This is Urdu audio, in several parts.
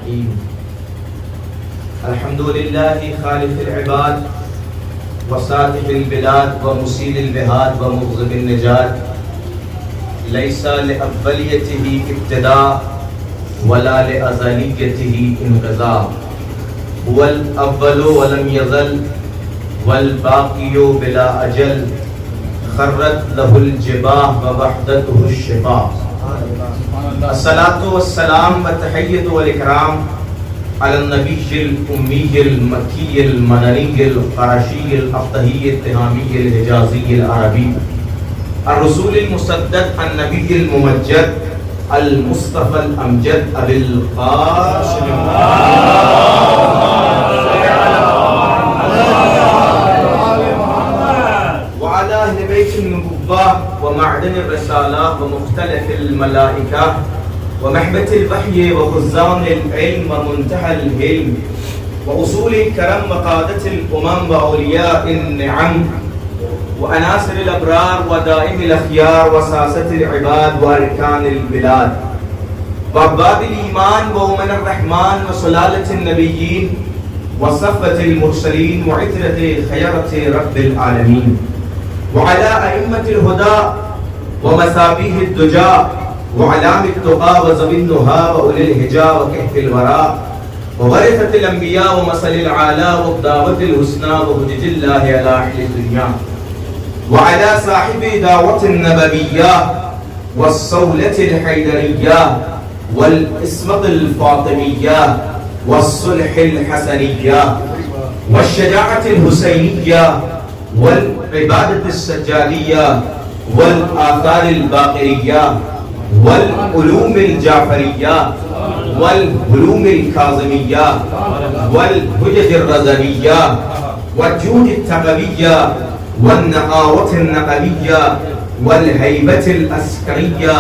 الرحيم الحمد لله خالق العباد وساتح البلاد ومسيل البهاد ومغضب النجات ليس لأوليته ابتداء ولا لأزليته انقضاء هو الأول ولم يزل والباقي بلا أجل خرت له الجباه ووحدته الشفاء الصلاة والسلام والتحية والإكرام على النبي الأمي المكي المدني القرشي الأفطهي التهامي الحجازي العربي الرسول المسدد النبي الممجد المصطفى الأمجد أبي القاسم وعلى أهل بيت النبوة ومعدن الرسالة ومختلف الملائكة ومحبة الوحي وخزان العلم ومنتهى العلم وأصول الكرم وقادة الأمم وأولياء النعم وأناصر الأبرار ودائم الأخيار وساسة العباد وأركان البلاد وعباد الإيمان وأمن الرحمن وسلالة النبيين وصفة المرسلين وعترة خيرة رب العالمين وعلى أئمة الهدى ومثابيه الدجى وعلام التقى وذوي النهى وأولي الهجى وكهف الورى وورثة الأنبياء ومثل العالى والدعوة الحسنى وهجج الله على أهل الدنيا وعلى صاحب دعوة النبوية والصولة الحيدرية والإسمة الفاطمية والصلح الحسنية والشجاعة الحسينية والعبادة السجادية والآثار الباقرية والعلوم الجعفرية والعلوم الكاظمية والحجج الرضوية والجود التقوية والنقاوة النقوية والهيبة الأسكرية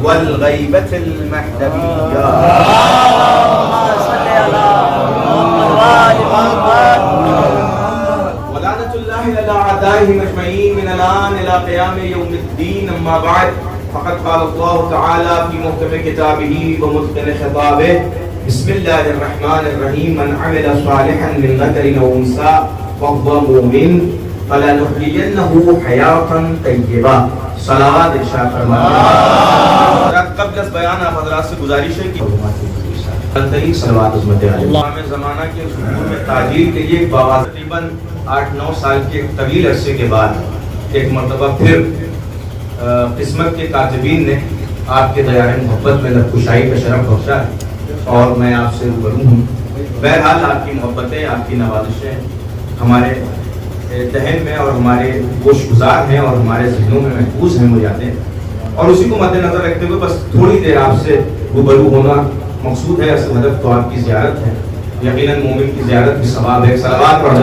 والغيبة المحدبية ولعنة الله على أعدائهم أجمعين من الآن إلى قيام يوم الدين. أما بعد فقد قال الله تعالى في محكم كتابه ومتقن خطابه بسم الله الرحمن الرحيم من عمل صالحا من ذكر أو أنثى وهو مؤمن فلنحيينه حياة طيبة. صلوات ارشاد فرمائے. قبل از بیان آپ حضرات سے گزارش ہے کہ صلوات عظمت امام زمانہ کے ظہور میں تعجیل کے لیے تقریباً 8-9 سال کے طویل عرصے کے بعد ایک مرتبہ پھر قسمت کے کاتبین نے آپ کے دیار محبت میں لبکشائی کا شرف بخشا ہے اور میں آپ سے روبرو ہوں. بہرحال آپ کی محبتیں آپ کی نوازشیں ہمارے ذہن میں اور ہمارے گوش گزار ہیں اور ہمارے ذہنوں میں محفوظ ہیں وہ یادیں اور اسی کو مد نظر رکھتے ہوئے بس تھوڑی دیر آپ سے روبرو ہونا مقصود ہے. اصل ہدف تو آپ کی زیارت ہے. یقیناً مومن کی زیارت بھی ثواب ہے. صلوات پڑھتے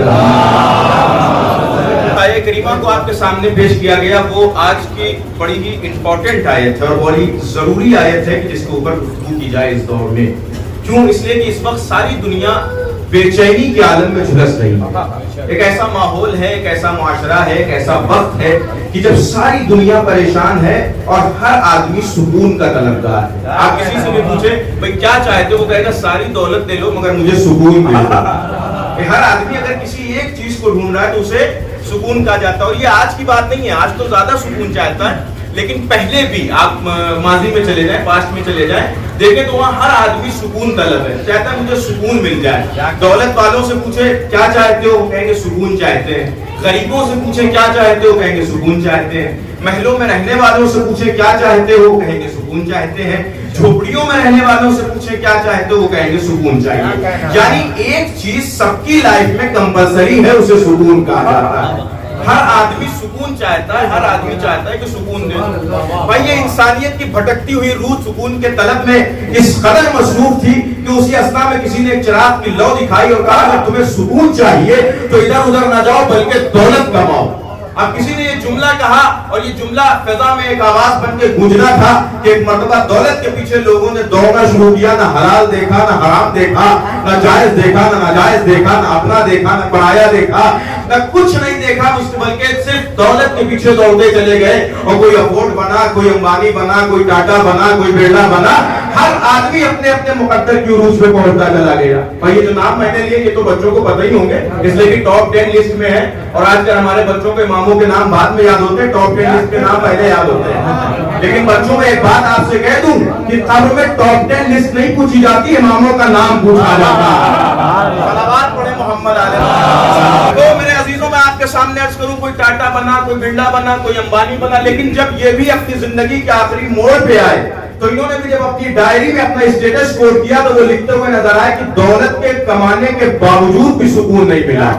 آیت کریمہ کو آپ کے سامنے پیش کیا گیا وہ آج کی بڑی ہی امپورٹنٹ آیت ہے اور بڑی ضروری آیت ہے کہ جس کے اوپر گفتگو کی جائے اس دور میں. کیوں؟ اس لیے کہ اس وقت ساری دنیا بے چینی کے عالم میں جھلس رہی ہے. ایک ایسا ماحول ہے, ایک ایسا معاشرہ ہے, ایک ایسا وقت ہے کہ جب ساری دنیا پریشان ہے اور ہر آدمی سکون کا طلبگار ہے. آپ کسی سے بھی پوچھیں بھئی کیا چاہتے ہو, وہ کہے گا ساری دولت دے لو مگر مجھے سکون دے دو. ہر آدمی اگر کسی ایک چیز کو ڈھونڈ رہا ہے تو اسے سکون کہا جاتا ہے. اور یہ آج کی بات نہیں ہے, آج تو زیادہ سکون چاہتا ہے, لیکن پہلے بھی آپ ماضی میں چلے جائیں, پاسٹ میں چلے جائیں, دیکھیں تو وہاں ہر آدمی سکون طلب ہے, چاہتا ہے مجھے سکون مل جائے. دولت والوں سے پوچھے کیا چاہتے ہو, وہ کہیں گے سکون چاہتے ہیں. غریبوں سے پوچھے کیا چاہتے ہو, کہیں گے سکون چاہتے ہیں. محلوں میں رہنے والوں سے پوچھے کیا چاہتے ہو, وہ کہیں گے سکون چاہتے ہیں. جھوپڑیوں میں رہنے والوں سے پوچھے کیا چاہتے ہو, وہ کہیں گے سکون چاہیے. یعنی ایک چیز سب کی لائف میں کمپلسری ہے, اسے سکون کہا جاتا ہے. ہر آدمی سکون چاہتا ہے, ہر آدمی چاہتا ہے کہ سکون دے. بھائی یہ انسانیت کی بھٹکتی ہوئی روح سکون کے طلب میں اس قدر مصروف تھی کہ اسی اثنا میں کسی نے ایک چراغ کی لو دکھائی اور کہا اگر تمہیں سکون چاہیے تو ادھر ادھر نہ جاؤ بلکہ دولت کماؤ. اب کسی نے یہ جملہ کہا اور یہ جملہ فضا میں ایک آواز بن کے گونجنا تھا کہ ایک مرتبہ دولت کے پیچھے لوگوں نے دوڑنا شروع کیا. نہ حلال دیکھا, نہ حرام دیکھا, نہ جائز دیکھا, نہ ناجائز دیکھا, نہ اپنا دیکھا, نہ پرایا دیکھا, نہ کچھ نہیں دیکھا, بلکہ صرف دولت کے پیچھے دوڑتے چلے گئے. اور کوئی افورڈ بنا, کوئی امبانی بنا, کوئی ٹاٹا بنا, کوئی برلا بنا, ہر آدمی اپنے اپنے مقدر کی عروج پہ پہنچتا چلا گیا. اور یہ جو نام میں نے لیے یہ تو بچوں کو پتہ ہی ہوں گے, اس لیے کہ ٹاپ 10 لسٹ میں ہے. اور آج کل ہمارے بچوں کے اماموں کے نام بعد میں یاد ہوتے ہیں, ٹاپ 10 لسٹ کے نام پہلے یاد ہوتے ہیں. لیکن بچوں میں ایک بات آپ سے کہہ دوں کہ قبر میں ٹاپ 10 لسٹ نہیں پوچھی جاتی, اماموں کا نام پوچھا جاتا ہے. صلوات پڑھیں محمد علیہ. تو میرے عزیزوں, میں آپ کے سامنے عرض کروں, کوئی ٹاٹا بنا, کوئی برلا بنا, کوئی امبانی بنا, لیکن جب یہ بھی اپنی زندگی کے آخری موڑ پہ آئے تو انہوں نے بھی جب اپنی ڈائری میں اپنا اسٹیٹس کوڈ کیا تو وہ لکھتے ہوئے نظر آئے کہ دولت کے کمانے کے باوجود بھی سکون نہیں ملا.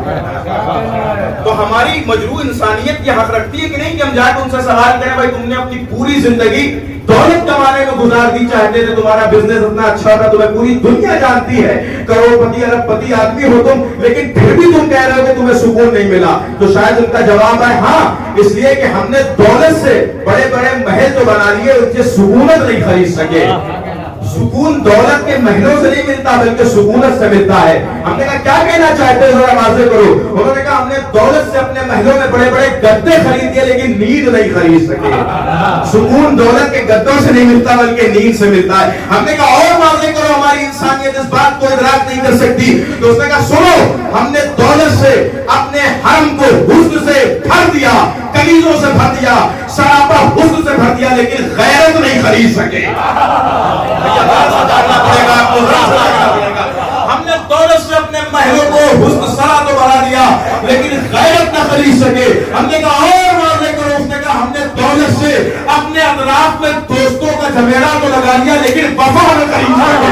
تو ہماری مجروح انسانیت یہ حق رکھتی ہے کہ نہیں کہ ہم جا کے ان سے سوال کریں, بھائی تم نے اپنی پوری زندگی دولت کمانے میں گزار دی, چاہتے تھے تمہارا بزنس اتنا اچھا تھا, تمہیں پوری دنیا جانتی ہے, کروڑ پتی ارب پتی آدمی ہو تم, لیکن پھر بھی تم کہہ رہے ہو کہ تمہیں سکون نہیں ملا. تو شاید ان کا جواب ہے ہاں, اس لیے کہ ہم نے دولت سے بڑے بڑے محل تو بنا لیے, ان سے سکونت نہیں خرید سکے. سکون دولت کے محلوں سے نہیں ملتا بلکہ سکونت سے ملتا ہے. ہم نے کہا کیا کہنا چاہتے ہو, ذرا واضح کرو. انہوں نے کہا ہم نے دولت سے اپنے محلوں میں بڑے بڑے گدے خرید دیے لیکن نیند نہیں خرید سکے. سکون دولت کے گدوں سے نہیں ملتا بلکہ نیند سے ملتا ہے. ہم نے کہا اور واضح کرو, ہماری انسانیت اس بات کو ادراک نہیں کر سکتی. تو اس نے کہا سنو, ہم نے دولت سے اپنے حرم کو حسن سے بھر دیا, کنیزوں سے بھر دیا, سراپا حسن سے بھر دیا, لیکن غیرت نہیں خرید سکے. ہم نے دولت سے اپنے محلوں کو حسن سرا تو بڑھا دیا لیکن غیرت نہ خرید سکے. ہم نے کہا اور واضح کرو. اس نے کہا ہم نے دولت سے اپنے اطراف میں دوستوں کا جھمیلا تو لگا لیا لیکن وفا نہ خرید سکے.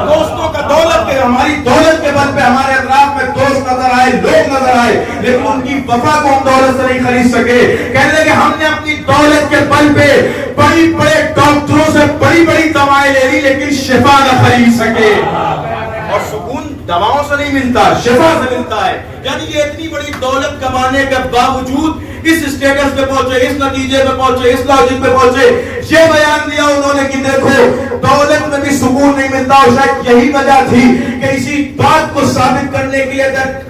دوستوں کا دولت کے, ہماری دولت کے بل پہ ہمارے اطراف میں دوست نظر آئے, لوگ نظر آئے, لیکن ان کی وفا کو ہم دولت سے نہیں خرید سکے. کہنے لگے ہم نے اپنی دولت کے بل پہ بڑی بڑے ڈاکٹروں سے بڑی بڑی دوائیں لے لی لیکن شفا نہ خرید سکے. اور سکون دواؤں سے نہیں ملتا, شفا سے ملتا ہے. یعنی یہ اتنی بڑی دولت کمانے کے باوجود اس اسٹیٹس پہ پہنچے, اس نتیجے پہ پہنچے, اس لاجک پہ پہنچے. یہ بیان دیا انہوں نے کہ دیکھو دولت میں بھی سکون نہیں ملتا. اور شاید یہی وجہ تھی کہ اسی بات کو ثابت کرنے کے لیے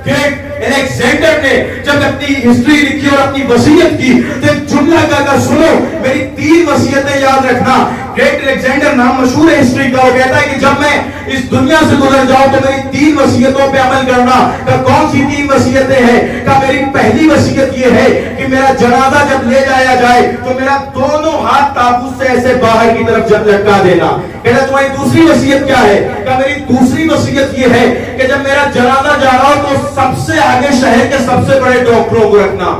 گریٹ الیگزینڈر نے جب اپنی ہسٹری لکھی اور اپنی وصیت کی تو ایک جملہ کہا, سنو میری 3 وصیتیں یاد رکھنا. گریٹ الیگزینڈر نام مشہور ہے ہسٹری کا, وہ کہتا ہے کہ جب میں اس دنیا سے گزر جاؤں تو میری 3 وصیتوں پہ عمل کرنا. کہ کون سی 3 وصیتیں ہیں؟ کہ میری پہلی وصیت یہ ہے کہ میرا جنازہ جب لے جایا جائے تو میرا دونوں ہاتھ تابوت سے ایسے باہر کی طرف جب لٹکا دینا. کہتا تمہاری دوسری وصیت کیا ہے؟ کہ میری دوسری وصیت یہ ہے کہ جب میرا جنازہ جا رہا ہو تو سب سے آگے شہر کے سب سے بڑے ڈاکٹروں کو رکھنا.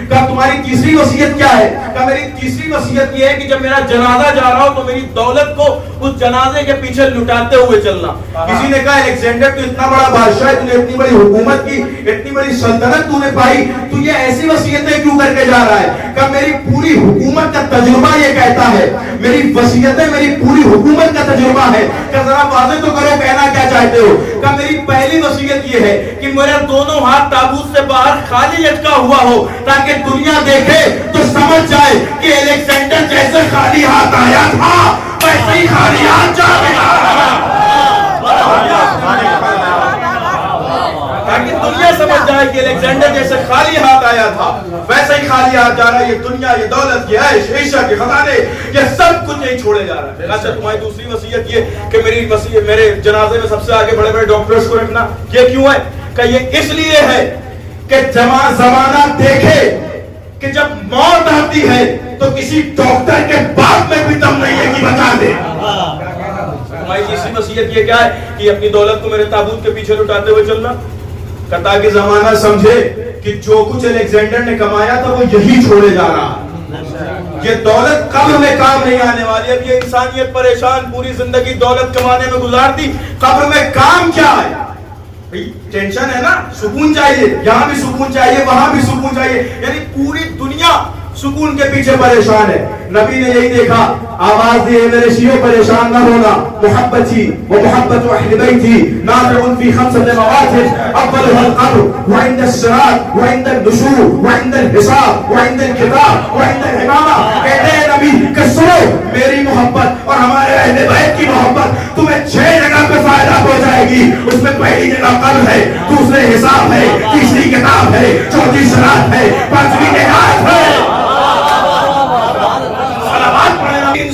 کہ تمہاری تیسری وصیت کیا ہے؟ کہ میری تیسری وصیت یہ ہے کہ جب میرا جنازہ جا رہا ہو تو میری دولت کو اس جنازے کے پیچھے لٹاتے ہوئے چلنا. کسی نے کہا الیگزینڈر تو اتنا بڑا بادشاہ ہے, تو نے اتنی بڑی حکومت کی, اتنی بڑی سلطنت تو نے پائی, تو یہ ایسی وصیتیں کیوں کر کے جا رہا ہے؟ کہ میری پوری حکومت کا تجربہ یہ کہتا ہے, میری وصیتیں میری پوری حکومت کا تجربہ ہے. کہ ذرا واضح تو کرو کہنا کیا چاہتے ہو. کہ میری پہلی وصیت یہ ہے کہ میرا دونوں ہاتھ تابوت سے باہر خالی لٹکا ہوا ہو تاکہ دنیا دیکھے تو سمجھ جائے کہ الیگزینڈر جیسے خالی ہاتھ آیا تھا ویسے ہی خالی ہاتھ جا رہا. تاکہ دنیا سمجھ جائے کہ الیگزینڈر جیسے خالی ہاتھ آیا تھا ویسے ہی خالی ہاتھ جا رہا ہے. یہ دنیا, یہ دولت, یہ عیش, عیشہ کے خزانے, یہ سب کچھ یہی چھوڑے جا رہا ہے. اچھا تمہاری دوسری وصیت یہ کہ میرے جنازے میں سب سے آگے بڑے بڑے ڈاکٹرز کو رکھنا. یہ کیوں ہے؟ کہ یہ اس لیے ہے کہ زمانہ دیکھے کہ جب موت آتی ہے تو کسی ڈاکٹر کے باپ میں بھی دم نہیں ہے کہ بتا دے. ہماری تیسری وصیت یہ کیا ہے کہ اپنی دولت کو میرے تابوت کے پیچھے لٹاتے ہوئے چلنا. تاکہ زمانہ سمجھے کہ جو کچھ الیگزینڈر نے کمایا تھا وہ یہی چھوڑے جا رہا. یہ دولت قبر میں کام نہیں آنے والی. اب یہ انسانیت پریشان, پوری زندگی دولت کمانے میں گزار دی, قبر میں کام کیا ہے؟ ٹینشن ہے نا, سکون چاہیے, یہاں بھی سکون چاہیے, وہاں بھی سکون چاہیے. یعنی پوری دنیا سکون کے پیچھے پریشان ہے. نبی نے یہی دیکھا, آواز دی میرے شیعوں پریشان نہ ہونا, محبت تھی وہ محبت اہل بیت تھی. نافع فی خمسۃ مواقف اولها القبر وعند الصراط وعند النشور وعند الحساب وعند الكتاب وعند الامامہ. کہتے ہیں نبی کہ سنو میری محبت اور ہمارے اہل بیت کی محبت تمہیں 6 جگہ پہ فائدہ پہنچائے گی. اس میں پہلی جگہ قبر ہے, دوسرے حساب ہے, تیسری کتاب ہے, چوتھی صراط ہے, 5ویں نہایت ہے.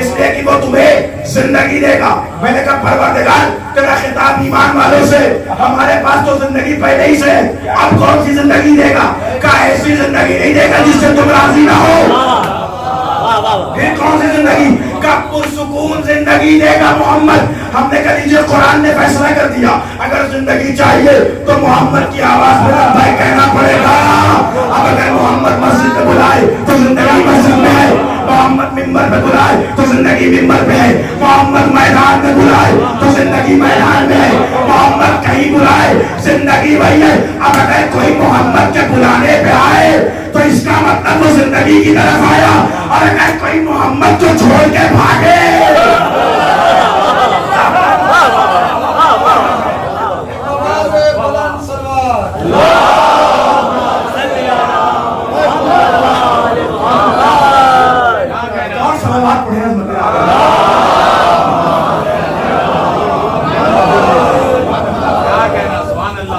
اس لیے کہ وہ تمہیں زندگی دے گا. میں نے کہا پروردگار تیرا خطاب ایمان والوں سے, ہمارے پاس تو زندگی پہلے ہی سے, اب کون سی زندگی دے گا؟ کہا ایسی زندگی نہیں دے گا جس سے تم راضی نہ ہو. پھر کون سی زندگی؟ کا پرسکون زندگی دے گا محمد. ہم نے کہا لیجیے قرآن نے فیصلہ کر دیا, اگر زندگی چاہیے تو محمد کی آواز میں لبیک کہنا پڑے گا. اب اگر محمد مسجد میں بلائے تو زندگی مسجد میں ہے, محمد ممبر پہ بلائے تو زندگی ممبر پہ ہے, محمد میدان میں بلائے تو زندگی میدان میں ہے, محمد کہیں بلائے زندگی وہی ہے. اب اگر کوئی محمد کے بلانے پہ آئے تو اس کا مطلب وہ زندگی کی طرف آیا, اور اگر کوئی محمد کو چھوڑ کے بھاگے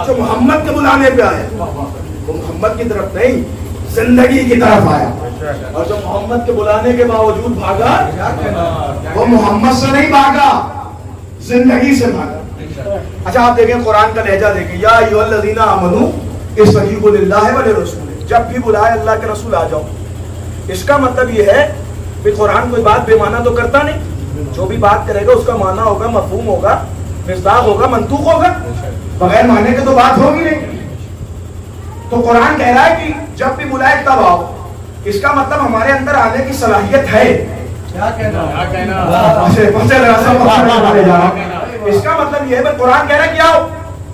جو محمد کے بلانے پہ آئے وہ محمد کی طرف نہیں زندگی کی طرف آیا, اور جو محمد کے بلانے کے باوجود بھاگا وہ محمد سے نہیں بھاگا, زندگی سے بھاگا. اچھا آپ دیکھیں قرآن کا لہجہ دیکھیں, یا ایھا الذین آمنوا استجیبوا للہ وللرسول, جب بھی بلائے اللہ کے رسول آ جاؤ. اس کا مطلب یہ ہے کہ قرآن کوئی بات بے معنی تو کرتا نہیں, جو بھی بات کرے گا اس کا معنی ہوگا, مفہوم ہوگا, مصداق ہوگا, منطوق ہوگا. بغیر معنی کے تو بات ہوگی نہیں. تو قرآن کہہ رہا ہے کہ جب بھی بلائے تب آؤ. اس کا مطلب ہمارے اندر آنے کی صلاحیت ہے. اس کا مطلب یہ ہے, قرآن کہہ رہا ہے کہ آؤ,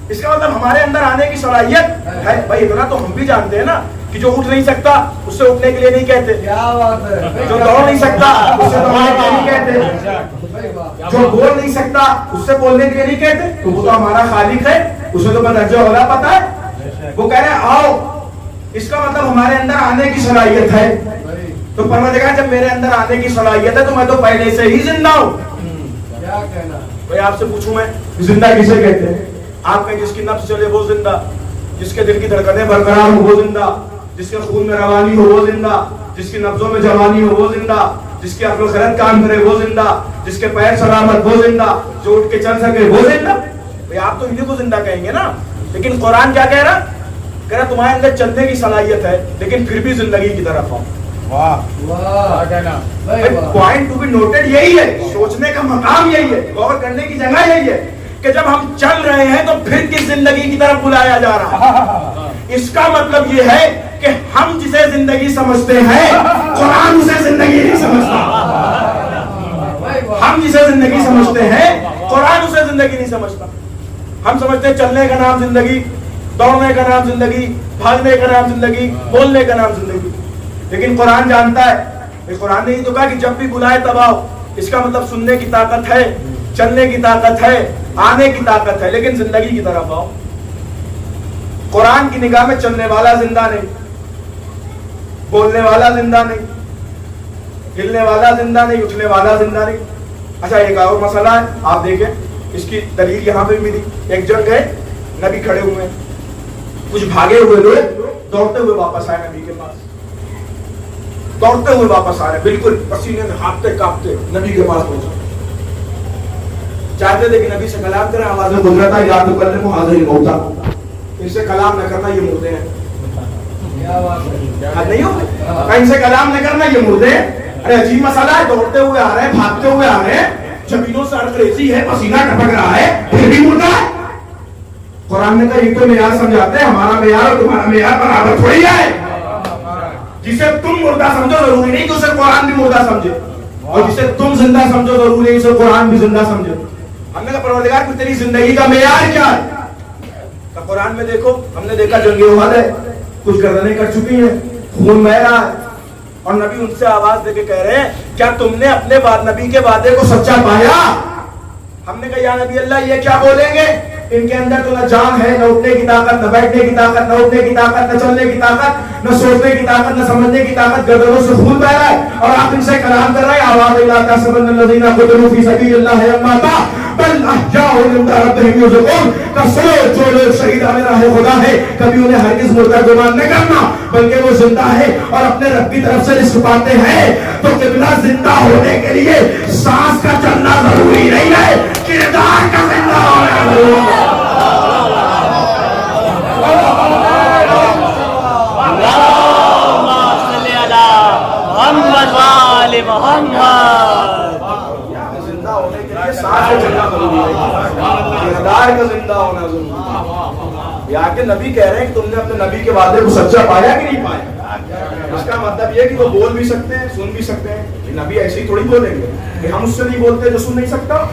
اس کا مطلب ہمارے اندر آنے کی صلاحیت ہے. بھائی اتنا تو ہم بھی جانتے ہیں نا کہ جو اٹھ نہیں سکتا اس سے اٹھنے کے لیے نہیں کہتے, جو دوڑ نہیں سکتا اس سے دوڑنے کے لیے نہیں کہتے, جو بول نہیں سکتا اس سے بولنے کے لیے نہیں کہتے. تو وہ تو ہمارا خالق ہے, اسے تو بدرجہ اولا پتا ہے. وہ کہہ رہے ہیں آؤ, اس کا مطلب ہمارے اندر آنے کی صلاحیت ہے. تو پروردگار جب میرے اندر آنے کی صلاحیت ہے تو میں تو پہلے سے ہی زندہ ہوں. بھائی آپ سے پوچھوں میں, زندہ کسے کہتے ہیں؟ آپ کہیں جس کی نفس چلے وہ زندہ, جس کے دل کی دھڑکنیں برقرار ہو وہ زندہ, جس کے خون میں روانی ہو وہ زندہ, جس کی نبضوں میں جوانی ہو وہ زندہ, جس کی عقل و خرد کام کرے وہ زندہ, جس کے پیر سلامت وہ زندہ, جو اٹھ کے چل سکے وہ زندہ. بھئی آپ تو انہیں کو زندہ کہیں گے نا. لیکن قرآن کیا کہہ رہا تمہارے اندر چلنے کی صلاحیت ہے لیکن پھر بھی زندگی کی طرف آؤ. پوائنٹ ٹو بی نوٹڈ یہی ہے, سوچنے کا مقام یہی ہے, غور کرنے کی جگہ یہی ہے کہ جب ہم چل رہے ہیں تو پھر کس زندگی کی طرف بلایا جا رہا ہے. اس کا مطلب یہ ہے کہ ہم جسے زندگی سمجھتے ہیں قرآن اسے زندگی نہیں سمجھتا. ہم جسے زندگی سمجھتے ہیں قرآن اسے زندگی نہیں سمجھتا. ہم سمجھتے ہیں چلنے کا نام زندگی, دوڑنے کا نام زندگی, بھاگنے کا نام زندگی, بولنے کا نام زندگی. لیکن قرآن جانتا ہے, قرآن نے ہی تو کہا کہ جب بھی بلائے تب آؤ. اس کا مطلب سننے کی طاقت ہے, چلنے کی طاقت ہے, آنے کی طاقت ہے, لیکن زندگی کی طرف آؤ. قرآن کی نگاہ میں چلنے والا زندہ نہیں, بولنے والا زندہ نہیں, ہلنے والا زندہ نہیں, اٹھنے والا زندہ نہیں. اچھا ایک اور مسئلہ ہے, آپ دیکھیں اس کی دلیل یہاں پہ ملی. ایک جگہ گئے, نبی کھڑے ہوئے, کچھ بھاگے ہوئے لوگ دوڑتے ہوئے واپس آئے نبی کے پاس, دوڑتے ہوئے واپس آ رہے, بالکل پسینے میں ہانپتے کانپتے نبی کے پاس پہنچے. چاہتے تھے کہ نبی سے کلام کریں, آواز میں گزرا تھا یا تو کرنے کو حاضر ہوتا, ان سے کلام نہ کرنا یہ مردے ہیں. نہیں ہو ان سے کلام نہ کرنا یہ مردے ہیں. ارے عجیب مسئلہ ہے, دوڑتے ہوئے آ رہے ہیں, بھاگتے ہوئے آ رہے ہیں, زمینوں سے اڑکریزی ہے, پسینہ ٹپک رہا ہے, پھر بھی مردہ ہے. قرآن نے کہا یہ تو معیار سمجھاتے ہیں, ہمارا معیار اور تمہارا معیار برابر تھوڑی ہے. جسے تم مردہ سمجھو ضروری نہیں کہ اسے قرآن بھی مردہ سمجھے, اور جسے تم زندہ سمجھو ضروری نہیں اسے قرآن بھی زندہ سمجھے. ہم نے کہا پروردگار کہ تیری زندگی کا معیار کیا ہے؟ کہ قرآن میں دیکھو, ہم نے دیکھا جنگیں احد ہے, کچھ گردنیں کٹ چکی ہیں, خون بہ رہا ہے, اور نبی ان سے آواز دے کے کہہ رہے ہیں کیا تم نے اپنے نبی کے وعدے کو سچا پایا؟ ہم نے کہا یا نبی اللہ یہ کیا بولیں گے, ان کے اندر تو نہ جان ہے, نہ اٹھنے کی طاقت, نہ بیٹھنے کی طاقت, نہ اٹھنے کی طاقت, نہ چلنے کی طاقت, نہ سوچنے کی طاقت, نہ سمجھنے کی طاقت, گردنوں سے خون بہ رہا ہے, اور آپ ان سے کلام کر رہے ہیں آواز لا تحسبن الذین قتلوا فی سبیل اللہ امواتا بل احیاء عند ربہم یرزقون. کہ سنو جو لوگ شہید اتباع راہ خدا ہے، کبھی انہیں ہرگز مردہ گمان نہ کرنا، بلکہ وہ زندہ ہے اور اپنے رب کی طرف سے رزق پاتے ہیں۔ تو قبلہ زندہ ہونے کے لیے سانس کا چلنا ضروری نہیں ہے، کردار کا زندہ ہونا ضروری ہے۔ محمد وآل محمد۔ زندہ ہونے کے لیے سانس کا چلنا ضروری ہے، کردار کا زندہ ہونا ضروری ہے۔ یہاں کے نبی کہہ رہے ہیں کہ تم نے اپنے نبی کے وعدے کو سچا پایا کہ نہیں پایا؟ اس کا مطلب یہ ہے کہ وہ بول بھی سکتے ہیں، سن بھی سکتے ہیں۔ یہ نبی ایسے ہی تھوڑی بولیں گے کہ ہم اس سے نہیں بولتے جو سن نہیں سکتا،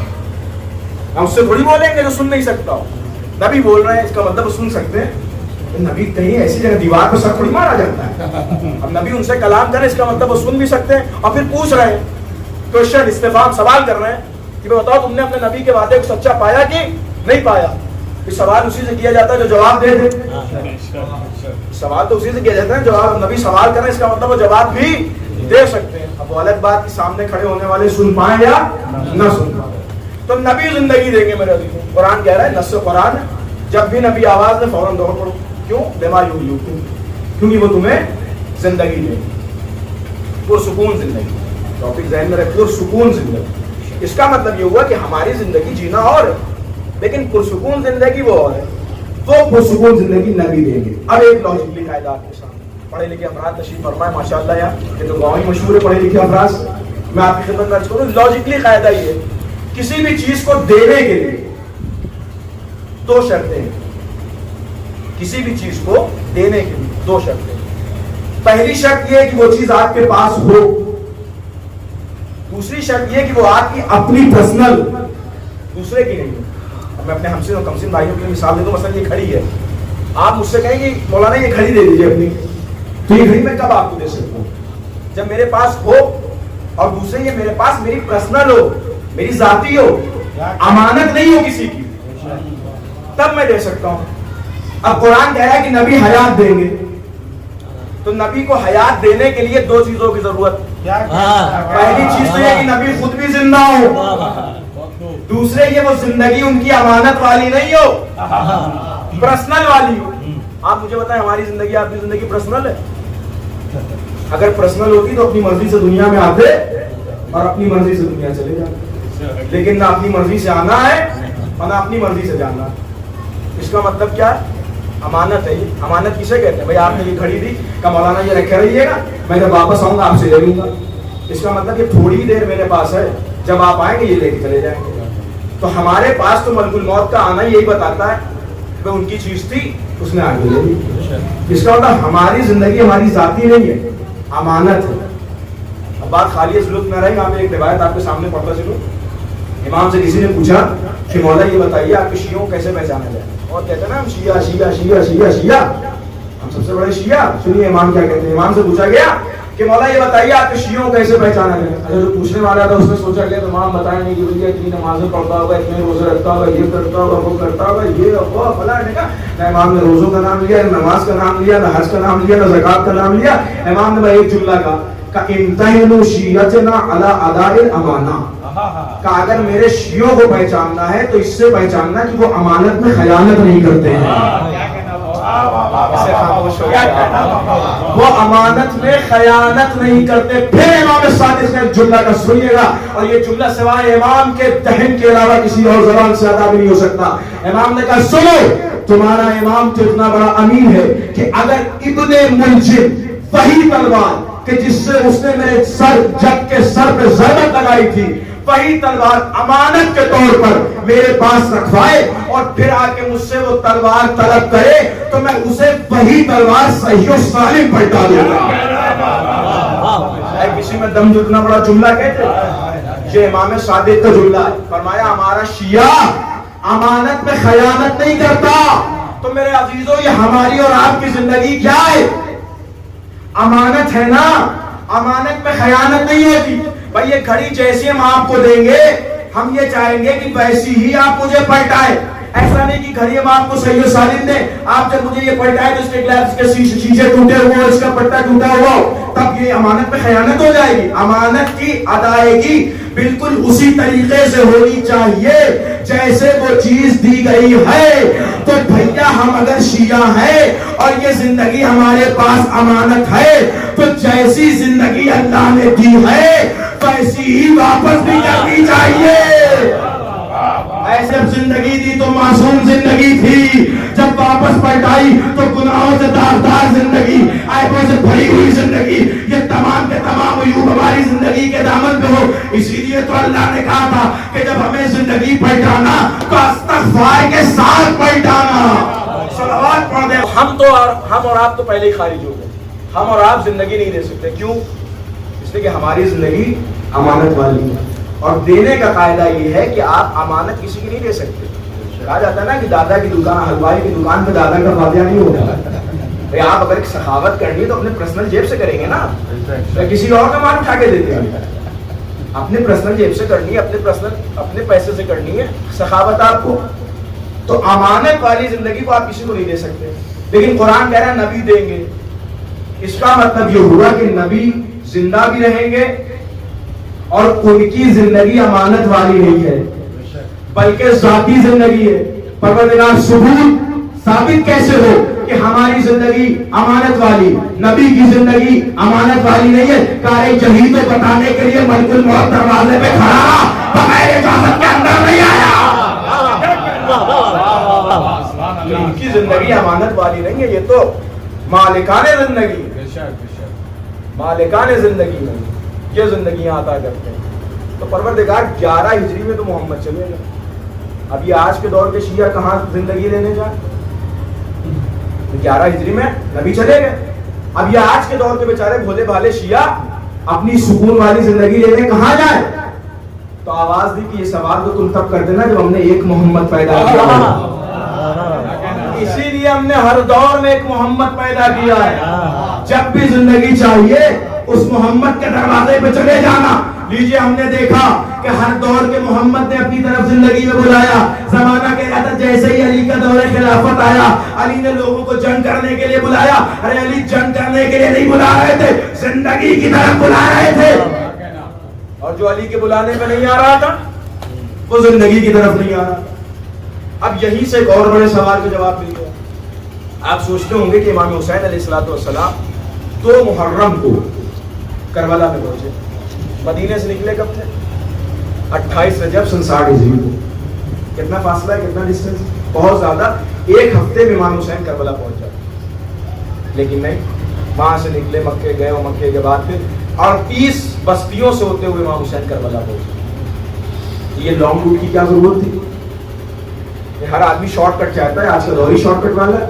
ہم اس سے تھوڑی بولیں گے جو سن نہیں سکتا۔ نبی بول رہے ہیں، اس کا مطلب وہ سن سکتے ہیں۔ نبی کہیں ایسی جگہ دیوار پر سر تھوڑی مارا جاتا ہے۔ اب نبی ان سے کلام کرے، اس کا مطلب وہ سن بھی سکتے ہیں اور پھر پوچھ رہے ہیں، کوشچن استفہام سوال کر رہے ہیں کہ بتاؤ تم نے اپنے نبی کے وعدے کو سچا پایا کہ نہیں پایا؟ یہ سوال اسی سے کیا جاتا ہے جو جواب دے دے۔ سوال تو اسی سے کیا جاتا ہے جواب، نبی سوال کریں اس کا مطلب وہ جواب بھی دے سکتے ہیں۔ اب وہ الگ بات کہ سامنے کھڑے ہونے والے سن پائیں یا نہ سن پائیں۔ تو نبی زندگی دیں گے میرے عزیزوں۔ قرآن کہہ رہا ہے، نص قرآن، جب بھی نبی آواز میں فوراً دوڑ پڑو۔ کیوں؟ بما یحییکم، کیونکہ وہ تمہیں زندگی دے گی، پرسکون زندگی۔ ٹاپک ذہن میں رکھیے، پرسکون زندگی۔ اس کا مطلب یہ ہوا کہ ہماری زندگی جینا اور ہے، لیکن پرسکون زندگی وہ اور ہے۔ وہ پرسکون زندگی نبی دیں گے۔ اب ایک لاجکلی قاعدہ آپ کے سامنے، پڑھے لکھے افراد تشریف فرمائے ماشاءاللہ، یہاں یہ تو گاؤں ہی مشہور ہے پڑھے لکھے افراد، میں آپ کی خدمت میں عرض کروں، لاجکلی قاعدہ یہ ہے، کسی بھی چیز کو دینے کے لیے دو شرطیں ہیں۔ کسی بھی چیز کو دینے کے لیے دو شرطیں۔ پہلی شرط یہ ہے کہ وہ چیز آپ کے پاس ہو، دوسری شرط یہ کہ وہ آپ کی اپنی پرسنل، دوسرے کی نہیں ہو۔ اب میں اپنے ہمسن اور کمسن بھائیوں کی مثال دے دوں، مثلا یہ کھڑی ہے، آپ مجھ سے کہیں کہ مولانا یہ کھڑی دے دیجیے اپنی، تو یہ گھڑی میں کب آپ کو دے سکتا ہوں؟ جب میرے پاس ہو، اور دوسرے یہ میرے پاس میری پرسنل ہو، میری ذاتی ہو، امانت نہیں ہو کسی کی، تب میں دے سکتا ہوں۔ اب قرآن کہہ رہا ہے کہ نبی حیات دیں گے، تو نبی کو حیات دینے کے لیے دو چیزوں کی ضرورت۔ پہلی چیز تو یہ کہ نبی خود بھی زندہ ہو، دوسرے یہ وہ زندگی ان کی امانت والی نہیں ہو، پرسنل والی ہو۔ آپ مجھے بتائیں ہماری زندگی، آپ کی زندگی پرسنل ہے؟ اگر پرسنل ہوتی تو اپنی مرضی سے دنیا میں آتے اور اپنی مرضی سے دنیا چلے جاتے، لیکن نہ اپنی مرضی سے آنا ہے اور نہ اپنی مرضی سے جانا ہے۔ اس کا مطلب کیا ہے؟ امانت ہے۔ یہ امانت کسے کہتے ہیں؟ بھائی آپ نے یہ گھڑی دی کہ مولانا یہ رکھے رہیے گا، میں جب واپس آؤں گا آپ سے لے لوں گا۔ اس کا مطلب کہ تھوڑی دیر میرے پاس ہے، جب آپ آئیں گے یہ لے کے چلے جائیں گے۔ تو ہمارے پاس تو ملک الموت کا آنا یہی بتاتا ہے کہ ان کی چیز تھی، اس نے آگے لے لی۔ اس کا مطلب ہماری زندگی ہماری ذاتی نہیں ہے، امانت ہے۔ اب بات خالی اس لطف نہ رہے، میں ایک روایت آپ کے سامنے پڑھتا چلوں۔ امام سے کسی نے پوچھا کہ مولا یہ بتائیے آپ کے شیعوں کیسے پہچانا جائے؟ اور کہتے ہیں نا ہم شیعہ شیعہ شیعہ شیعہ شیعہ، ہم سب سے بڑے شیعہ۔ سنیے امام کیا کہتے ہیں۔ امام سے پوچھا گیا کہ مولا یہ بتائیے آپ کے شیعوں کیسے پہچانا جائے؟ جو پوچھنے والا تھا اس نے سوچا کہ امام بتائیں نہیں کہ بھیا اتنی نمازیں پڑھتا ہوگا، اتنے روزے رکھتا ہوگا، یہ کرتا ہوگا، وہ کرتا ہوگا، یہ وہ فلاں ٹھیکا۔ نہ امام نے روزوں کا نام لیا، نہ نماز کا نام لیا، نہ حج کا نام لیا، نہ زکات کا نام لیا۔ امام نے بھائی ایک جملہ کہا کہ امتحنوا شیعتنا علی اداء الامانہ، کہ اگر میرے شیعوں کو پہچاننا ہے تو اس سے پہچاننا کہ وہ امانت میں خیانت نہیں کرتے ہیں، وہ امانت میں خیانت نہیں کرتے۔ پھر امام صادق نے جملہ کا سنیے گا، اور یہ جملہ سوائے امام کے دہن کے علاوہ کسی اور زبان سے ادا بھی نہیں ہو سکتا۔ امام نے کہا سنو، تمہارا امام تو اتنا بڑا امین ہے کہ اگر ابن ملجم وہی تلوار کہ جس سے اس نے میرے سر جگ کے سر پہ ضربت لگائی تھی، وہی تلوار امانت کے طور پر میرے پاس رکھوائے اور پھر آ کے مجھ سے وہ تلوار طلب کرے تو میں اسے وہی تلوار صحیح و سالم پلٹا دوں گا۔ کسی میں دم جو اتنا بڑا جملہ کہتے، یہ امام صادق کا جملہ ہے۔ فرمایا ہمارا شیعہ امانت میں خیانت نہیں کرتا۔ تو میرے عزیزوں یہ ہماری اور آپ کی زندگی کیا ہے؟ امانت ہے نا، امانت میں خیانت نہیں ہوتی۔ بھائی یہ گھڑی جیسی ہم آپ کو دیں گے، ہم یہ چاہیں گے کہ ویسی ہی آپ مجھے پلٹائیں۔ ایسا نہیں کہ گھڑی ہم آپ کو صحیح و سالم دیں، آپ جب مجھے یہ پلٹائے تو اس کے گلاس کے شیشے ٹوٹے ہوئے اور اس کا پٹا ٹوٹا ہوا ہو، تب یہ امانت میں خیانت ہو جائے گی۔ امانت کی ادائیگی بالکل اسی طریقے سے ہونی چاہیے جیسے وہ چیز دی گئی ہے۔ تو بھیا ہم اگر شیعہ ہیں اور یہ زندگی ہمارے پاس امانت ہے تو جیسی زندگی اللہ نے دی ہے ویسی ہی واپس بھی کرنی چاہیے. ایسے زندگی دی تو معصوم زندگی تھی, جب واپس پلٹائی تو گناہوں سے داغدار زندگی, عیبوں سے بھری ہوئی زندگی, یہ تمام کے تمام عیوب ہماری زندگی کے دامن پہ ہو. اسی لیے تو اللہ نے کہا تھا کہ جب ہمیں زندگی پلٹانا تو استغفار کے ساتھ پلٹانا. صلوات پڑھ دیں. ہم اور آپ تو پہلے ہی خارج ہو گئے. ہم اور آپ زندگی نہیں دے سکتے. کیوں؟ اس لیے کہ ہماری زندگی امانت والی ہے, اور دینے کا قاعدہ یہ ہے کہ آپ امانت کسی کی نہیں دے سکتے. کہا جاتا ہے نا کہ دادا کی دکان, حلوائی کی دکان پہ دادا کا فاتحہ نہیں ہوتا. بھائی آپ اگر ایک سخاوت کرنی ہے تو اپنے پرسنل جیب سے کریں گے نا, کسی اور کا مال اٹھا کے دیتے ہیں. اپنے پرسنل جیب سے کرنی ہے, اپنے پیسے سے کرنی ہے سخاوت آپ کو. تو امانت والی زندگی کو آپ کسی کو نہیں دے سکتے. لیکن قرآن کہہ رہا ہے نبی دیں گے. اس کا مطلب یہ ہوا کہ نبی زندہ بھی رہیں گے اور ان کی زندگی امانت والی نہیں ہے بلکہ ذاتی زندگی ہے. پروردگار ثبوت ثابت کیسے ہو کہ ہماری زندگی امانت والی, نبی کی زندگی امانت والی نہیں ہے؟ کارے جہی تو بتانے کے لیے ملک الموت دروازے پہ کھڑا رہا, بغیر اجازت کے اندر نہیں آیا. ان کی زندگی امانت والی نہیں ہے, یہ تو مالکان زندگی, مالکان زندگی نہیں, یہ زندگیاں عطا کرتے ہیں. تو پروردگار 11 ہجری میں تو محمد چلے گئے. اب یہ آج کے دور کے شیعہ کہاں زندگی لینے جائیں؟ 11 ہجری میں نبی چلے گئے. اب یہ آج کے دور کے بیچارے بھولے بھالے شیعہ اپنی سکون والی زندگی لینے کہاں جائیں؟ تو آواز دی کہ یہ سوال تو تم تب کر دینا جب ہم نے ایک محمد پیدا کیا. اسی لیے ہم نے ہر دور میں ایک محمد پیدا کیا ہے. جب بھی زندگی چاہیے اس محمد کے دروازے پہ چلے جانا. لیجئے ہم نے دیکھا کہ ہر دور کے محمد نے اپنی طرف زندگی میں بلایا. زمانہ کہہ رہا تھا جیسے ہی علی کا دور خلافت آیا, علی نے لوگوں کو جنگ کرنے کے لیے بلایا. ارے علی جنگ کرنے کے لیے نہیں بلا رہے تھے, زندگی کی طرف بلا رہے تھے. اور جو علی کے بلانے میں نہیں آ رہا تھا وہ زندگی کی طرف نہیں آ رہا. اب یہی سے ایک اور بڑے سوال کا جواب مل گیا. آپ سوچتے ہوں گے کہ امام حسین علیہ السلام 2 محرم کو کربلا میں پہنچے. مدینے سے نکلے کب تھے؟ 28 رجب سن 60 ہجری کو. کتنا فاصلہ ہے, کتنا ڈسٹینس, بہت زیادہ. 1 ہفتے میں امام حسین کربلا پہنچ جاتے. لیکن نہیں, وہاں سے نکلے, مکے گئے, اور مکے کے بعد پھر 38 بستیوں سے ہوتے ہوئے امام حسین کربلا پہنچے. یہ لانگ روٹ کی کیا ضرورت تھی؟ ہر آدمی شارٹ کٹ چاہتا ہے, آج کا دور ہی شارٹ کٹ والا ہے.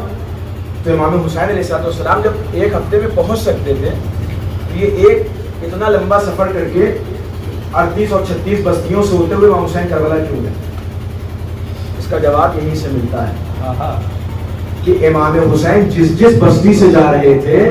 تو امام حسین علیہ السلام جب 1 ہفتے میں پہنچ سکتے تھے تو یہ ایک اتنا لمبا سفر کر کے 38 اور 36 بستیوں سے ہوتے ہوئے امام حسین کربلا کیوں گئے؟ اس کا جواب یہیں سے ملتا ہے کہ امام حسین جس بستی سے جا رہے تھے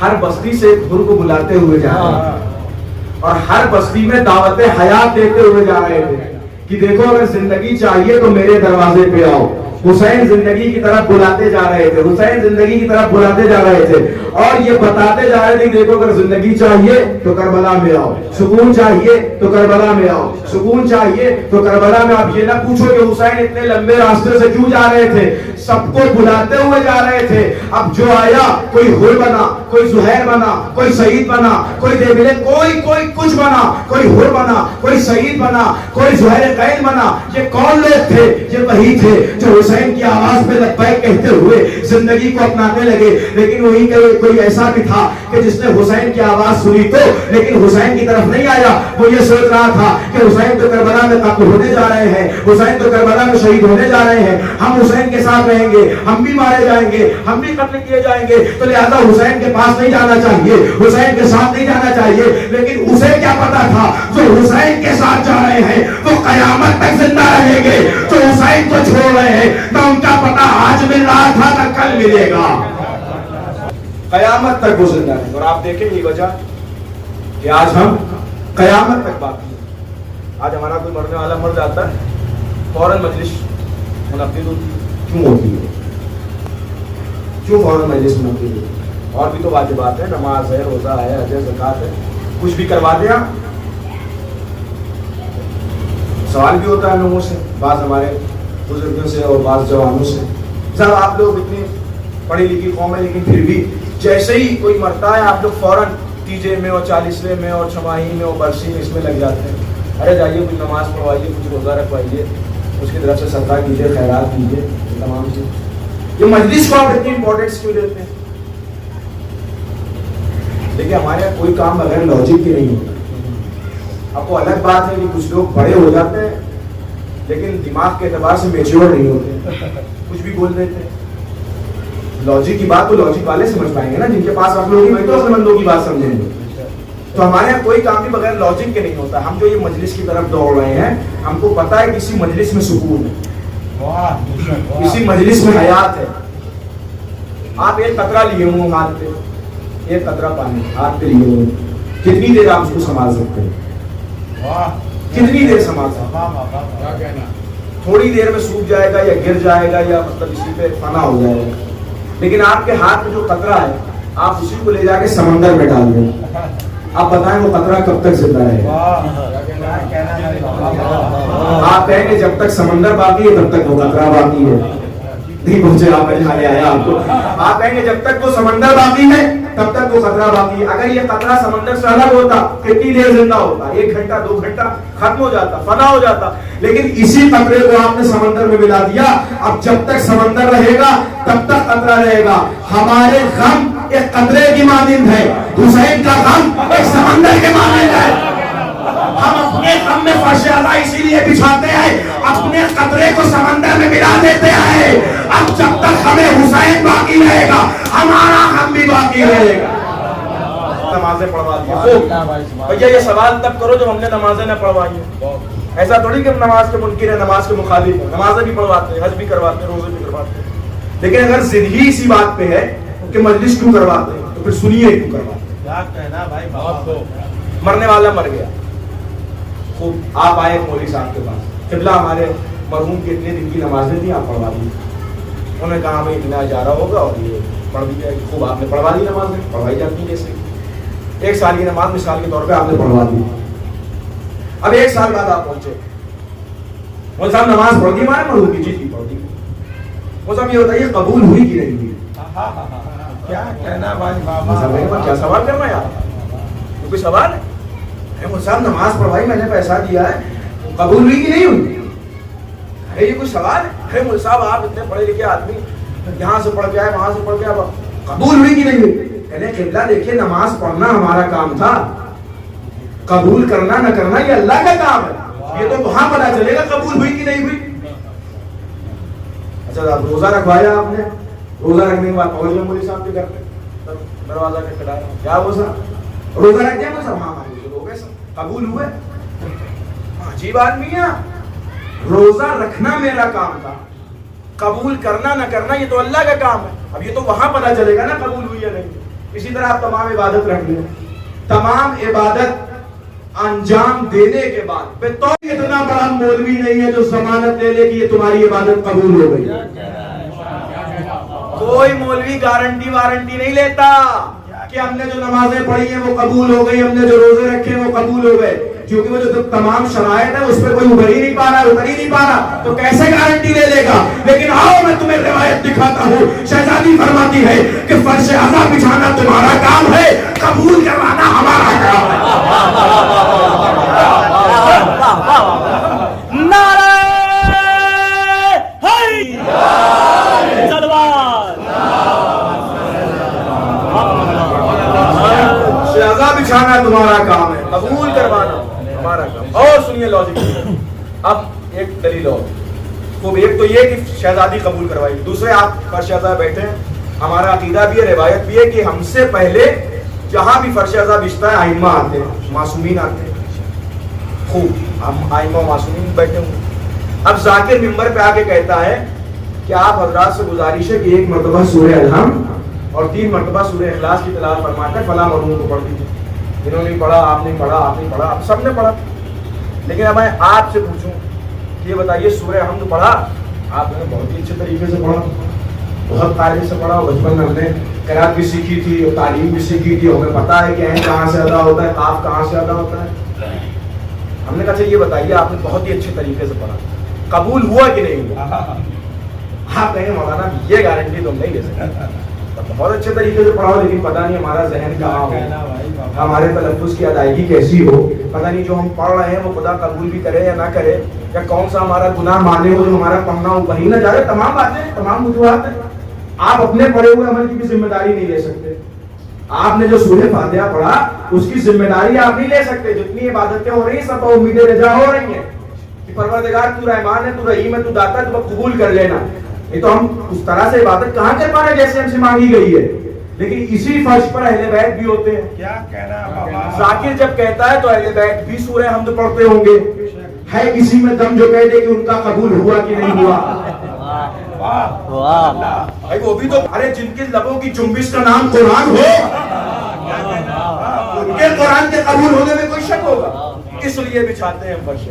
ہر بستی سے ایک حر کو بلاتے ہوئے جا رہے تھے, اور ہر بستی میں دعوت حیات دیتے ہوئے جا رہے تھے کہ دیکھو اگر زندگی چاہیے تو میرے دروازے پہ آؤ. حسین زندگی کی طرف بلاتے جا رہے تھے, حسین زندگی کی طرف بلاتے جا رہے تھے, اور یہ بتاتے جا رہے تھے دیکھو اگر زندگی چاہیے تو کربلا میں آؤ, سکون چاہیے تو کربلا میں آؤ, سکون چاہیے تو کربلا میں. آپ یہ نہ پوچھو کہ حسین اتنے لمبے راستے سے کیوں جا رہے تھے, سب کو بلاتے ہوئے جا رہے تھے. اب جو آیا کوئی حر بنا, کوئی زہیر بنا, کوئی سعید بنا, کوئی دیبلے, کوئی کچھ بنا, کوئی حر بنا, کوئی سعید بنا, کوئی زہیر قین بنا. یہ کون لوگ تھے؟ یہ وہی تھے جو حسین کی آواز پہ لبیک کہتے ہوئے زندگی کو اپنانے لگے. لیکن وہی کوئی ایسا بھی تھا کہ جس نے حسین کی آواز سنی تو لیکن حسین کی طرف نہیں آیا. وہ یہ سوچ رہا تھا کہ حسین تو کربلا میں قتل ہونے جا رہے ہیں, حسین تو کربلا میں شہید ہونے جا رہے ہیں, ہم حسین کے ساتھ رہیں گے, ہم بھی مارے جائیں گے, ہم بھی قتل کیے جائیں گے, تو لہذا حسین کے پاس نہیں جانا چاہیے, حسین کے ساتھ نہیں جانا چاہیے. لیکن اسے کیا پتا تھا جو حسین کے ساتھ جا رہے ہیں وہ قیامت تک زندہ رہیں گے, جو حسین کو چھوڑ رہے ہیں نہ ان کا پتا آج مل رہا تھا نہ کل ملے گا, قیامت تک وہ زندہ رہیں گے. اور آپ دیکھیں یہ وجہ کہ آج ہم قیامت تک باقی ہیں. آج ہمارا کوئی مرنے والا مر جاتا ہے فوراً مجلس منعقد ہوتی ہے. کیوں ہوتی ہے؟ کیوں فوراً مجلس منعقد ہوتی ہے؟ اور بھی تو واجبات ہیں, نماز ہے, روزہ ہے, حج ہے, زکات ہے, کچھ بھی کروا دیں. سوال بھی ہوتا ہے لوگوں سے, بعض ہمارے بزرگوں سے اور بعض جوانوں سے, صاحب آپ لوگ اتنی پڑھی لکھی قوم ہے لیکن پھر بھی جیسے ہی کوئی مرتا ہے آپ لوگ فوراً تیجے میں اور چالیسویں میں اور چھماہی میں اور برسی میں اس میں لگ جاتے ہیں. ارے جائیے کچھ نماز پڑھوائیے, کچھ روزہ رکھوائیے, اس کی طرف سے صدقہ کیجیے, خیرات کیجیے, تمام چیز. یہ مجلس کو آپ اتنی امپورٹینس کیوں دیتے ہیں؟ دیکھیے ہمارے یہاں کوئی کام بغیر لاجک کے نہیں ہوتا. اب کو الگ بات ہے کہ کچھ لوگ بڑے ہو جاتے ہیں لیکن دماغ کے اعتبار سے میچور نہیں ہوتے, کچھ بھی بول دیتے ہیں. لاجک کی بات تو لاجک والے سمجھ پائیں گے نا, جن کے پاس آپ لوگ ہی تو مندوں کی بات سمجھیں گے. تو ہمارے یہاں کوئی کام بھی بغیر لاجک کے نہیں ہوتا. ہم جو یہ مجلس کی طرف دوڑ رہے ہیں, ہم کو پتا ہے کسی مجلس میں سکون ہے, کسی مجلس میں حیات ہے. آپ ایک قطرہ لیے ہوں ہاتھ پہ, ایک قطرہ پانی ہاتھ پہ لیے ہوں, کتنی دیر آپ اس کو سنبھال سکتے ہیں؟ کتنی دیر سنبھال سکتے ہیں؟ تھوڑی دیر میں سوکھ جائے گا یا گر جائے گا یا مطلب اسی پہ فنا ہو جائے گا. لیکن آپ کے ہاتھ میں جو قطرہ ہے آپ اسی کو لے جا کے سمندر میں ڈال دیں, آپ بتائیں وہ قطرہ کب تک زندہ رہے گا؟ آپ کہیں گے جب تک سمندر باقی ہے تب تک وہ قطرہ باقی ہے. نہیں پہنچے آپ آیا آپ کو. آپ کہیں گے جب تک وہ سمندر باقی ہے تب تک وہ قطرہ باقی ہے. اگر یہ قطرہ سمندر سے الگ ہوتا کتنی دیر زندہ ہوتا؟ 1 گھنٹہ 2 گھنٹہ, ختم ہو جاتا, فنا ہو جاتا. لیکن اسی قطرے کو آپ نے سمندر میں ملا دیا. اب جب تک سمندر رہے گا تب تک قطرہ رہے گا. ہمارے غم ایک قطرے کی مانند ہے, حسین کا غم ایک سمندر کے مانند ہے. ہم اپنے غم میں فرش اعلیٰ اسی لیے بچھاتے ہیں, اپنے قطرے کو سمندر میں ملا دیتے ہیں. اب جب تک ہمیں حسین باقی رہے گا ہمارا غم بھی باقی رہے گا. نمازیں پڑھوا دی بھیا, یہ سوال تب کرو جب ہم نے نمازیں نہ پڑھوائی ہیں. ایسا تھوڑی کہ نماز کے منکر ہے, نماز کے مخالف ہے, نمازیں بھی پڑھواتے ہیں, حج بھی کرواتے ہیں, روزے بھی کرواتے ہیں. لیکن اگر ضد ہی اسی بات پہ ہے کہ مجلس کیوں کرواتے ہیں تو پھر سنیے کیوں کرواتے ہیں. مرنے والا مر گیا, خوب آپ آئے مولوی صاحب کے پاس, قبلہ ہمارے مرحوم کی اتنے دن کی نمازیں تھیں, آپ پڑھوا دی. انہوں نے کہا بھائی اتنا جا رہا ہوگا اور یہ پڑھ دیا. خوب آپ نے پڑھوا دی, نمازیں پڑھوائی جاتی ہیں جیسے 1 سال کی نماز مثال کے طور پہ آپ نے پڑھوا دی. اب 1 سال بعد آپ پہنچے, مولوی صاحب نماز پڑھ دی ہمارے مرحوم کی, جی پڑھ دی. مولوی صاحب یہ بتائیے قبول ہوئی کہ نہیں ہوئی؟ کیا کہنا بھائی, کیا سوال کرنا ہے آپ؟ کوئی سوال ہے؟ مولوی صاحب نماز پڑھوائی, میں نے پیسہ دیا ہے, قبول ہوئی کہ نہیں ہوئی؟ ارے یہ کوئی سوال ہے؟ ارے مولوی صاحب آپ اتنے پڑھے لکھے آدمی, یہاں سے پڑھ کے آئے وہاں سے پڑھ کے آئے, قبول ہوئی کہ نہیں ہوئی؟ کہنے قبلہ دیکھیے نماز پڑھنا ہمارا کام تھا, قبول کرنا نہ کرنا یہ اللہ کا کام ہے. یہ تو وہاں پتہ چلے گا قبول ہوئی کہ نہیں ہوئی. اچھا روزہ رکھوایا آپ نے, روزہ رکھنے کے بعد پہنچ گئے مولوی صاحب کے گھر پہ, دروازہ کے کھڑا ہے, کیا وہ سر روزہ رکھ دیا؟ سب ہاں ہو گئے, سب قبول ہوئے. عجیب آدمی ہے. روزہ رکھنا میرا کام تھا, قبول کرنا نہ کرنا یہ تو اللہ کا کام ہے. اب یہ تو وہاں پتہ چلے گا نا قبول ہوئی یا نہیں. اسی طرح آپ تمام عبادت رکھ لیں, تمام عبادت انجام دینے کے بعد تو اتنا بڑا مولوی نہیں ہے جو ضمانت لے لے کہ یہ تمہاری عبادت قبول ہو گئی. کوئی مولوی گارنٹی وارنٹی نہیں لیتا کہ ہم نے جو نمازیں پڑھی ہیں وہ قبول ہو گئی, ہم نے جو روزے رکھے ہیں وہ قبول ہو گئے. کیونکہ وہ جو تمام شرائط ہے اس پہ کوئی ابھر ہی نہیں پا رہا, ابھر ہی نہیں پا رہا, تو کیسے گارنٹی لے لے گا. لیکن آؤ میں تمہیں روایت دکھاتا ہوں, شہزادی فرماتی ہے کہ فرش اعلیٰ بچھانا تمہارا کام ہے, قبول کروانا ہمارا کام ہے. نعرہ حیدر تلوار, شہزادہ بچھانا تمہارا کام ہے, قبول کروانا ہمارا کام. اور سنیے لاجک, اب ایک دلیل اور خوب. ایک تو یہ کہ شہزادی قبول کروائی, دوسرے آپ فرش شہزادہ بیٹھے ہیں, ہمارا عقیدہ بھی ہے, روایت بھی ہے کہ ہم سے پہلے جہاں بھی فرش شہزادہ بچتا ہے ائمہ آتے ہیں, معصومین آتے ہیں. خوب ہم ائمہ معصومین بیٹھے ہوں. اب ذاکر ممبر پہ آ کے کہتا ہے کہ آپ حضرات سے گزارش ہے کہ 1 مرتبہ سورہ الحمد اور 3 مرتبہ سورہ اخلاص کی تلاوت فرماتے ہیں, فلاں مرحوم کو پڑھ دیجیے. انہوں نے پڑھا, آپ نے پڑھا, آپ نے پڑھا, آپ سب نے پڑھا. لیکن اب میں آپ سے پوچھوں کہ یہ بتائیے سورہ حمد پڑھا آپ نے؟ بہت ہی اچھے طریقے سے پڑھا, بہت قاعدے سے پڑھا. بچپن میں ہم نے قرات بھی سیکھی تھی اور تعلیم بھی سیکھی تھی, ہمیں پتا ہے کہ عین کہاں سے ادا ہوتا ہے, قاف کہاں سے ادا ہوتا ہے. ہم نے کہا اچھا یہ بتائیے آپ نے بہت ہی اچھے طریقے سے پڑھا, قبول ہوا کہ نہیں ہوا؟ آپ کہیں مولانا یہ گارنٹی تم نہیں لے سکتے. بہت اچھے طریقے سے پڑھاؤ لیکن پتہ نہیں ہمارا ذہن کہاں ہو, ہمارے تلفظ کی ادائیگی کیسی ہو, پتہ نہیں جو ہم پڑھ رہے ہیں وہ خدا قبول بھی کرے یا نہ کرے, یا کون سا ہمارا گناہ مانے ہو جو ہمارا پڑھنا ہو وہی نہ جائے. تمام باتیں, تمام وجوہات ہیں. آپ اپنے پڑھے ہوئے عمل کی بھی ذمہ داری نہیں لے سکتے. آپ نے جو سورہ فاتحہ پڑھا اس کی ذمہ داری آپ نہیں لے سکتے. جتنی عبادتیں ہو رہی ہیں سب امیدیں رجا ہو رہی ہیں کہ پروردگار تو رحمان ہے, تو رحیم ہے, تو داتا ہے, تو قبول کر لینا. یہ تو ہم اس طرح سے عبادت کہاں کر پا رہے جیسے ہم سے مانگی گئی ہے. لیکن اسی فرض پر اہل بیت بھی ہوتے ہیں. کیا کہنا ذاکر جب کہتا ہے تو اہل بیت بھی سورہ حمد پڑھتے ہوں گے. ہے کسی میں دم جو کہہ دے کہ ان کا قبول ہوا کہ نہیں ہوا. بھائی وہ بھی تو, ارے جن کے لبوں کی جنبش کا نام قرآن ہو ان کے قرآن کے قبول ہونے میں کوئی شک ہوگا. اس لیے بچھاتے ہیں فرش.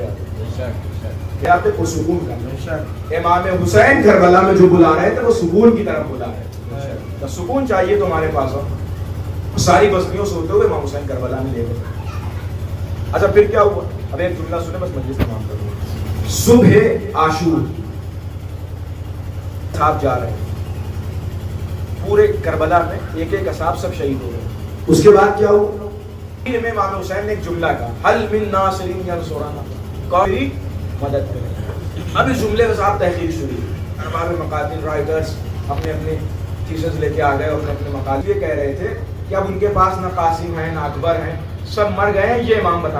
کہتے ہیں سکون کا. امام حسین کربلا میں جو بلا رہے تھے وہ سکون کی طرف بلا رہے تھے. تو سکون چاہیے تو ہمارے پاس ہو. ساری بستیوں سے ہوتے ہوئے امام حسین کربلا میں لے گئے. اچھا پھر کیا ہوا, اب ایک جملہ سنے بس مجلس تمام کر دوں. صبح عاشور صاحب جا رہے ہیں, پورے کربلا میں ایک ایک اصحاب سب شہید ہو گئے. اس کے بعد کیا ہوا, میں امام حسین نے ایک جملہ کہا, حل من ناصرین ینصرنا, کوئی مدد کرے. اب اس جملے کے ساتھ تحقیق شروع. ارباب مقاتل رائٹرز اپنے اپنے چیزیں لے کے آ گئے, اپنے اپنے مقاتل یہ کہہ رہے تھے کہ اب ان کے پاس نہ قاسم ہے نہ اکبر ہیں, سب مر گئے ہیں, یہ امام بتا